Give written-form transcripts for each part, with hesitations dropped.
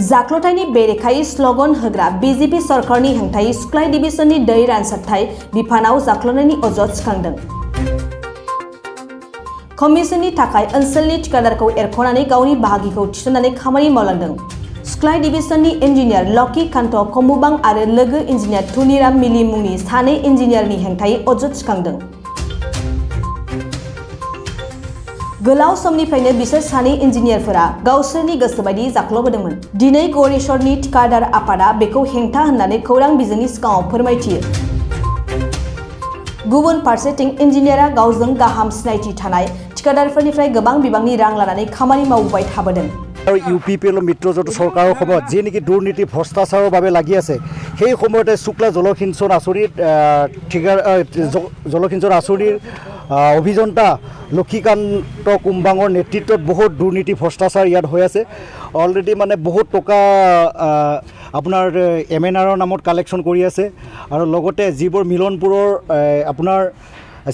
जाख्ल'थायनि बेरेखायै स्ल'गन होग्रा बीजेपी सरकारनि हेंथायै सुक्लाय डिभिजननि दै रानसारथाय बिफानाव जाख्ल'नायनि अजद सिखांदों। कमिसननि थाखाय ओनसोलनि ठिकादारखौ एरख'नानै गावनि बाहागिखौ थिसननानै खामानि मावलांदों। सुक्लाय डिभिजननि इन्जिनियार लकी कान्त कमुबां आरो लोगो इन्जिनियार धुनिराम मिलि मुंनि सानै इन्जिनियारनि हेंथायै अजद सिखांदों। गोलाव समनिफ्रायनो बिसोर सानै इन्जिनियारफोरा गावसोरनि गोसोबायदि जाख्ल'बोदोंमोन। दिनै गरेश्वरनि ठिकादार आफादा बेखौ हेंथा होननानै खौरां बिजोंनि सिगाङाव फोरमायथियो। गुबुन फारसेथिं इन्जिनियारा गावजों गाहाम सिनायथि थानाय ठिकादारफोरनिफ्राय गोबां बिबांनि रां लानानै खामानि मावबाय थाबोदों। UPPL মিত্ৰজোঁট চৰকাৰৰ সময়ত যি নেকি দুৰ্নীতি ভ্ৰষ্টাচাৰৰ বাবে লাগি আছে সেই সময়তে শুক্লা জলসিঞ্চন আঁচনিৰ জলসিঞ্চন আঁচনিৰ অভিযন্তা লক্ষীকান্ত কুম্বাঙৰ নেতৃত্বত বহুত দুৰ্নীতি ভ্ৰষ্টাচাৰ ইয়াত হৈ আছে। অলৰেডি মানে বহুত টকা আপোনাৰ MNRৰ নামত কালেকশ্যন কৰি আছে আৰু লগতে যিবোৰ মিলনপুৰৰ আপোনাৰ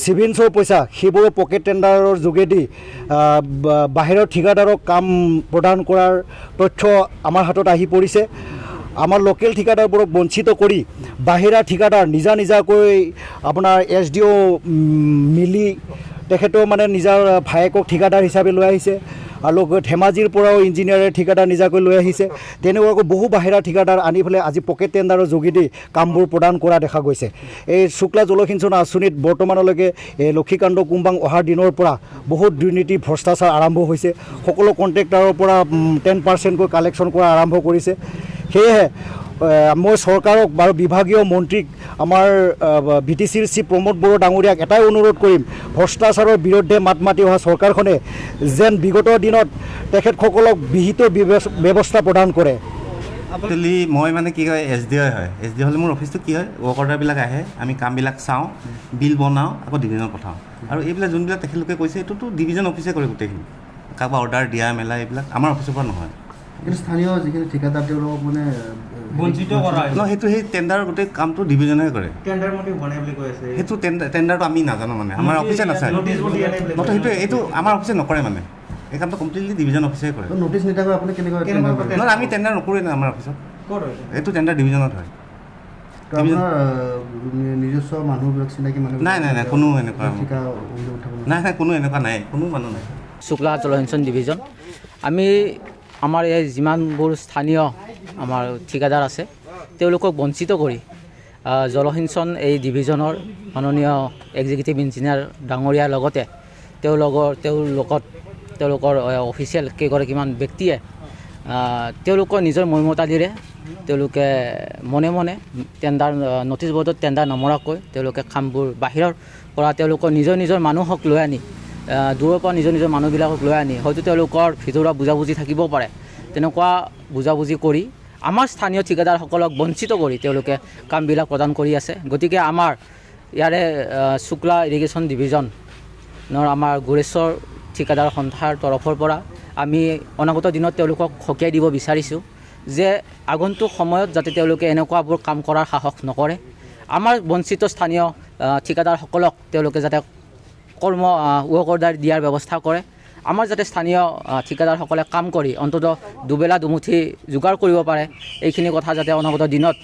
চিভিলছৰ পইচা সেইবোৰৰ পকেট টেণ্ডাৰৰ যোগেদি বাহিৰৰ ঠিকাদাৰক কাম প্ৰদান কৰাৰ তথ্য আমাৰ হাতত আহি পৰিছে। আমাৰ লোকেল ঠিকাদাৰবোৰক বঞ্চিত কৰি বাহিৰা ঠিকাদাৰ নিজাকৈ আপোনাৰ SDO মিলি তেখেতেও মানে নিজৰ ভায়েকক ঠিকাদাৰ হিচাপে লৈ আহিছে আৰু ধেমাজিৰ পৰাও ইঞ্জিনিয়াৰে ঠিকাদাৰ নিজাকৈ লৈ আহিছে। তেনেকুৱাকৈ বহু বাহিৰা ঠিকাদাৰ আনি পেলাই আজি পকেট টেণ্ডাৰৰ যোগেদি কামবোৰ প্ৰদান কৰা দেখা গৈছে। এই শুক্লা জলসিঞ্চন আঁচনিত বৰ্তমানলৈকে লক্ষীকান্ত কুম্বাং অহাৰ দিনৰ পৰা বহুত দুৰ্নীতি ভ্ৰষ্টাচাৰ আৰম্ভ হৈছে। সকলো কণ্ট্ৰেক্টাৰৰ পৰা 10% কালেকশ্যন কৰা আৰম্ভ কৰিছে। সেয়েহে মই চৰকাৰক বাৰু বিভাগীয় মন্ত্ৰীক আমাৰ BTCৰ চিফ প্ৰমোদ বড়ো ডাঙৰীয়াক এটাই অনুৰোধ কৰিম, ভ্ৰষ্টাচাৰৰ বিৰুদ্ধে মাত মাতি অহা চৰকাৰখনে যেন বিগত দিনত তেখেতসকলক বিহিত ব্যৱস্থা প্ৰদান কৰে। একচুৱেলি মই মানে কি হয় SDO হয়। SDO হ'লে মোৰ অফিচটো কি হয় ৱৰ্ক অৰ্ডাৰবিলাক আহে, আমি কামবিলাক চাওঁ, বিল বনাওঁ, আকৌ ডিভিজনত পঠাওঁ। আৰু এইবিলাক যোনবিলাক তেখেতলোকে কৈছে এইটোতো ডিভিজন অফিচে কৰে গোটেইখিনি। কাৰোবাৰ অৰ্ডাৰ দিয়া মেলা এইবিলাক আমাৰ অফিচৰ পৰা নহয়। কিন্তু স্থানীয় যিখিনি ঠিকাদাৰ তেওঁলোকক মানে বঞ্চিত কৰা ন, সেইটো সেই টেণ্ডাৰ গোটেই কামটো ডিভিজনে কৰে। টেণ্ডাৰ মতে বনাই বুলি কৈ আছে। সেইটো টেণ্ডাৰটো আমি নাজানো মানে আমাৰ অফিচে নাচায়। নতো সেইটো এইটো আমাৰ অফিচে নকৰে মানে এই কামটো কমপ্লিটলি ডিভিজন অফিচে কৰে। নটিচ নিদিয়াকৈ আপুনি কেনেকৈ নহয় আমি টেণ্ডাৰ নকৰোঁ না আমাৰ অফিচত। এইটো টেণ্ডাৰ ডিভিজনত হয়। নিজস্ব মানুহবিলাক চিনাকি মানুহ নাই কোনো এনেকুৱা নাই কোনো এনেকুৱা নাই, কোনো মানুহ নাই। শুক্লা জলসিঞ্চন ডিভিজন আমি আমাৰ এই যিমানবোৰ স্থানীয় আমাৰ ঠিকাদাৰ আছে তেওঁলোকক বঞ্চিত কৰি জলসিঞ্চন এই ডিভিজনৰ মাননীয় এক্সিকিউটিভ ইঞ্জিনিয়াৰ ডাঙৰীয়াৰ লগতে তেওঁলোকৰ অফিচিয়েল কেইগৰাকীমান ব্যক্তিয়ে তেওঁলোকৰ নিজৰ মৰ্মতাদিৰে তেওঁলোকে মনে টেণ্ডাৰ নটিচ বৰ্ডত টেণ্ডাৰ নমৰাকৈ তেওঁলোকে কামবোৰ বাহিৰৰ পৰা তেওঁলোকৰ নিজৰ মানুহক লৈ আনি দূৰৰ পৰা নিজৰ মানুহবিলাকক লৈ আনি হয়তো তেওঁলোকৰ ভিতৰুৱা বুজাবুজি থাকিব পাৰে। তেনেকুৱা বুজাবুজি কৰি আমাৰ স্থানীয় ঠিকাদাৰসকলক বঞ্চিত কৰি তেওঁলোকে কামবিলাক প্ৰদান কৰি আছে। গতিকে আমাৰ ইয়াৰে শুক্লা ইৰিগেশ্যন ডিভিজনৰ আমাৰ গোৰেশ্বৰ ঠিকাদাৰ সন্থাৰ তৰফৰ পৰা আমি অনাগত দিনত তেওঁলোকক সকীয়াই দিব বিচাৰিছোঁ যে আগন্তুক সময়ত যাতে তেওঁলোকে এনেকুৱাবোৰ কাম কৰাৰ সাহস নকৰে। আমাৰ বঞ্চিত স্থানীয় ঠিকাদাৰসকলক তেওঁলোকে যাতে ৱৰ্ক অৰ্ডাৰ দিয়াৰ ব্যৱস্থা কৰে। আমাৰ যাতে স্থানীয় ঠিকাদাৰসকলে কাম কৰি অন্ততঃ দুবেলা দুমুঠি যোগাৰ কৰিব পাৰে এইখিনি কথা যাতে অনাগত দিনত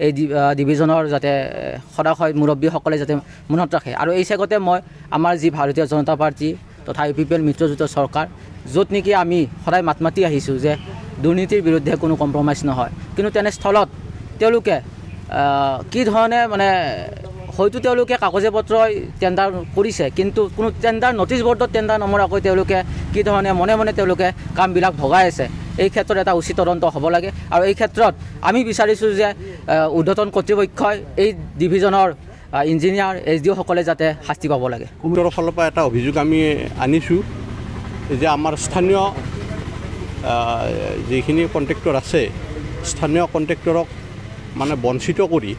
এই ডিভিজনৰ যাতে সদাশয় মুৰব্বীসকলে যাতে মনত ৰাখে। আৰু এই চেগতে মই আমাৰ যি ভাৰতীয় জনতা পাৰ্টি তথা UPPL মিত্ৰজোঁটৰ চৰকাৰ য'ত নেকি আমি সদায় মাত মাতি আহিছোঁ যে দুৰ্নীতিৰ বিৰুদ্ধে কোনো কম্প্ৰমাইজ নহয়, কিন্তু তেনেস্থলত তেওঁলোকে কি ধৰণে মানে হয়তো তেওঁলোকে কাগজে পত্ৰই টেণ্ডাৰ কৰিছে কিন্তু কোনো টেণ্ডাৰ নটিচ বৰ্ডত টেণ্ডাৰ নমৰাকৈ তেওঁলোকে কি ধৰণে মনে তেওঁলোকে কামবিলাক ভগাই আছে এই ক্ষেত্ৰত এটা উচিত তদন্ত হ'ব লাগে। আৰু এই ক্ষেত্ৰত আমি বিচাৰিছোঁ যে ঊৰ্ধ্বতন কৰ্তৃপক্ষই এই ডিভিজনৰ ইঞ্জিনিয়াৰ SDO সকলে যাতে শাস্তি পাব লাগে। কমিটিৰ ফালৰ পৰা এটা অভিযোগ আমি আনিছোঁ যে আমাৰ স্থানীয় যিখিনি কণ্ট্ৰেক্টৰ আছে স্থানীয় কণ্ট্ৰেক্টৰক মানে বঞ্চিত কৰি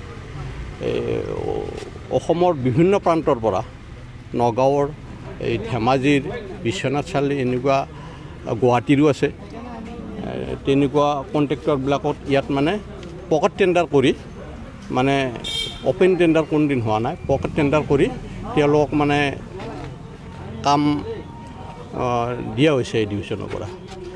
অসমৰ বিভিন্ন প্ৰান্তৰ পৰা নগাঁৱৰ এই ধেমাজিৰ বিশ্বনাথ চাৰিআলি এনেকুৱা গুৱাহাটীৰো আছে তেনেকুৱা কণ্ট্ৰেক্টৰবিলাকত ইয়াত মানে পকেট টেণ্ডাৰ কৰি মানে অপেন টেণ্ডাৰ কোনোদিন হোৱা নাই, পকেট টেণ্ডাৰ কৰি তেওঁলোকক মানে কাম দিয়া হৈছে এই ডিভিজনৰ পৰা।